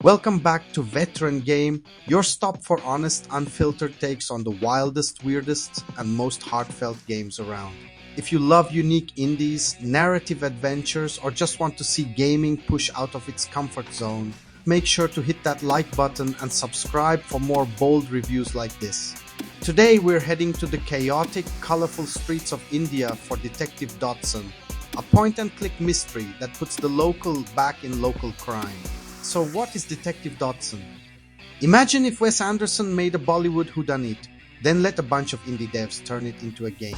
Welcome back to Veteran Game, your stop for honest, unfiltered takes on the wildest, weirdest, and most heartfelt games around. If you love unique indies, narrative adventures, or just want to see gaming push out of its comfort zone, make sure to hit that like button and subscribe for more bold reviews like this. Today we're heading to the chaotic, colorful streets of India for Detective Dotson, a point-and-click mystery that puts the local back in local crime. So what is Detective Dotson? Imagine if Wes Anderson made a Bollywood Whodunnit, then let a bunch of indie devs turn it into a game.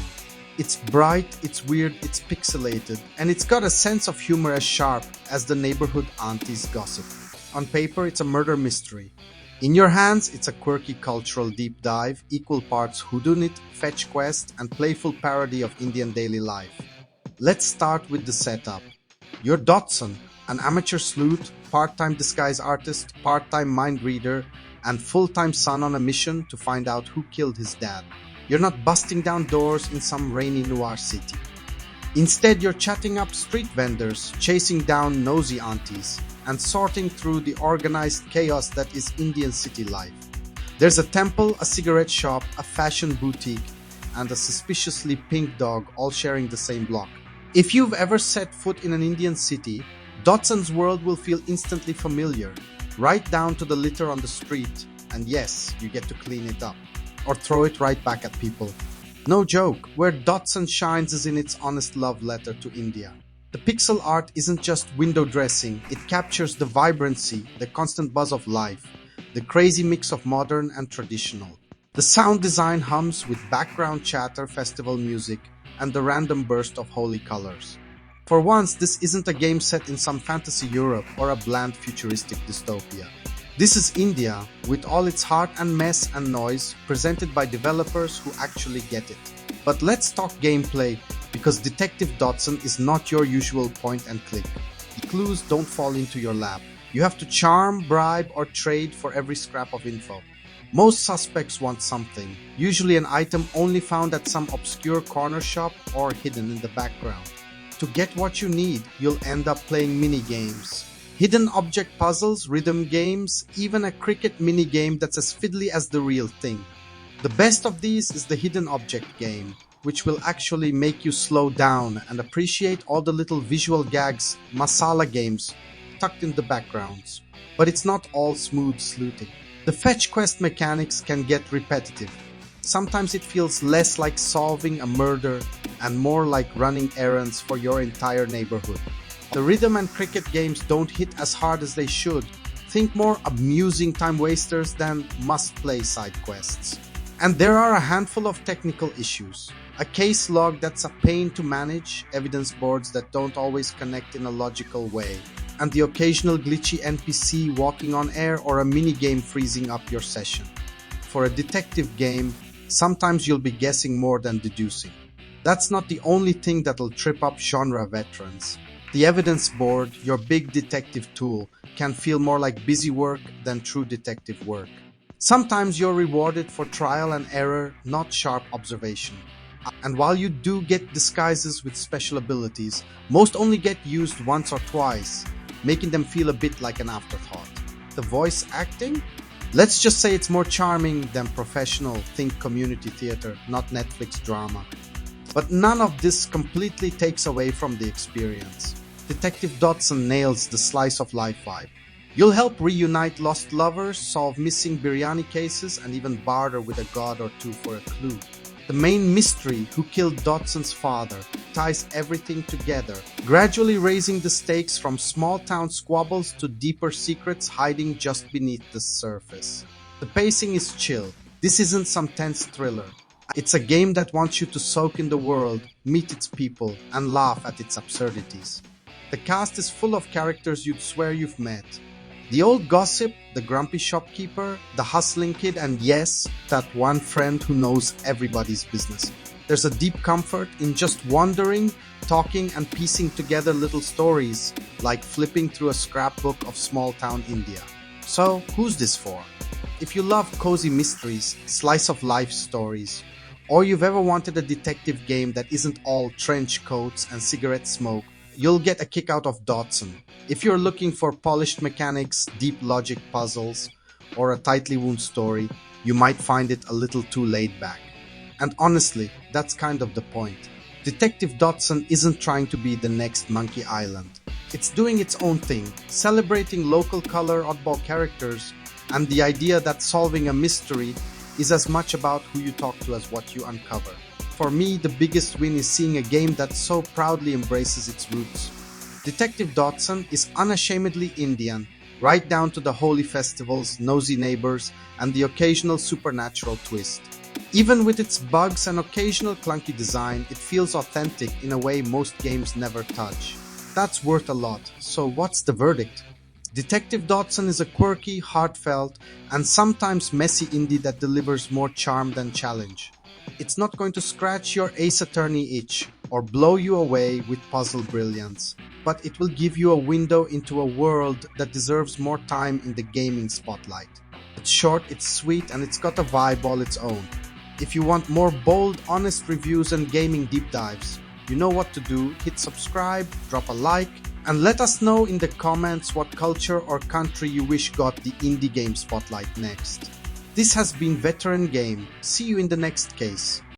It's bright, it's weird, it's pixelated, and it's got a sense of humor as sharp as the neighborhood auntie's gossip. On paper, it's a murder mystery. In your hands, it's a quirky cultural deep dive, equal parts Whodunnit, fetch quest, and playful parody of Indian daily life. Let's start with the setup. You're Dotson, an amateur sleuth, part-time disguise artist, part-time mind reader, and full-time son on a mission to find out who killed his dad. You're not busting down doors in some rainy noir city. Instead, you're chatting up street vendors, chasing down nosy aunties, and sorting through the organized chaos that is Indian city life. There's a temple, a cigarette shop, a fashion boutique, and a suspiciously pink dog all sharing the same block. If you've ever set foot in an Indian city, Dotson's world will feel instantly familiar, right down to the litter on the street, and yes, you get to clean it up, or throw it right back at people. No joke, where Dotson shines is in its honest love letter to India. The pixel art isn't just window dressing, it captures the vibrancy, the constant buzz of life, the crazy mix of modern and traditional. The sound design hums with background chatter, festival music, and the random burst of holy colors. For once, this isn't a game set in some fantasy Europe or a bland futuristic dystopia. This is India, with all its heart and mess and noise, presented by developers who actually get it. But let's talk gameplay, because Detective Dotson is not your usual point and click. The clues don't fall into your lap. You have to charm, bribe, or trade for every scrap of info. Most suspects want something, usually an item only found at some obscure corner shop or hidden in the background. To get what you need, you'll end up playing mini-games. Hidden object puzzles, rhythm games, even a cricket mini-game that's as fiddly as the real thing. The best of these is the hidden object game, which will actually make you slow down and appreciate all the little visual gags, masala games, tucked in the backgrounds. But it's not all smooth sleuthing. The fetch quest mechanics can get repetitive. Sometimes it feels less like solving a murder and more like running errands for your entire neighborhood. The rhythm and cricket games don't hit as hard as they should. Think more amusing time wasters than must-play side quests. And there are a handful of technical issues. A case log that's a pain to manage, evidence boards that don't always connect in a logical way, and the occasional glitchy NPC walking on air or a minigame freezing up your session. For a detective game, sometimes you'll be guessing more than deducing. That's not the only thing that'll trip up genre veterans. The evidence board, your big detective tool, can feel more like busy work than true detective work. Sometimes you're rewarded for trial and error, not sharp observation. And while you do get disguises with special abilities, most only get used once or twice, making them feel a bit like an afterthought. The voice acting? Let's just say it's more charming than professional, think community theater, not Netflix drama. But none of this completely takes away from the experience. Detective Dotson nails the slice of life vibe. You'll help reunite lost lovers, solve missing biryani cases, and even barter with a god or two for a clue. The main mystery, who killed Dotson's father, ties everything together, gradually raising the stakes from small-town squabbles to deeper secrets hiding just beneath the surface. The pacing is chill. This isn't some tense thriller. It's a game that wants you to soak in the world, meet its people, and laugh at its absurdities. The cast is full of characters you'd swear you've met. The old gossip, the grumpy shopkeeper, the hustling kid, and yes, that one friend who knows everybody's business. There's a deep comfort in just wandering, talking, and piecing together little stories, like flipping through a scrapbook of small-town India. So, who's this for? If you love cozy mysteries, slice-of-life stories, or you've ever wanted a detective game that isn't all trench coats and cigarette smoke, you'll get a kick out of Dotson. If you're looking for polished mechanics, deep logic puzzles, or a tightly wound story, you might find it a little too laid back. And honestly, that's kind of the point. Detective Dotson isn't trying to be the next Monkey Island. It's doing its own thing, celebrating local color, oddball characters, and the idea that solving a mystery is as much about who you talk to as what you uncover. For me, the biggest win is seeing a game that so proudly embraces its roots. Detective Dotson is unashamedly Indian, right down to the holy festivals, nosy neighbors, and the occasional supernatural twist. Even with its bugs and occasional clunky design, it feels authentic in a way most games never touch. That's worth a lot, so what's the verdict? Detective Dotson is a quirky, heartfelt, and sometimes messy indie that delivers more charm than challenge. It's not going to scratch your Ace Attorney itch or blow you away with puzzle brilliance, but it will give you a window into a world that deserves more time in the gaming spotlight. It's short, it's sweet, and it's got a vibe all its own. If you want more bold, honest reviews and gaming deep dives, you know what to do. Hit subscribe, drop a like, and let us know in the comments what culture or country you wish got the indie game spotlight next. This has been Veteran Game. See you in the next case.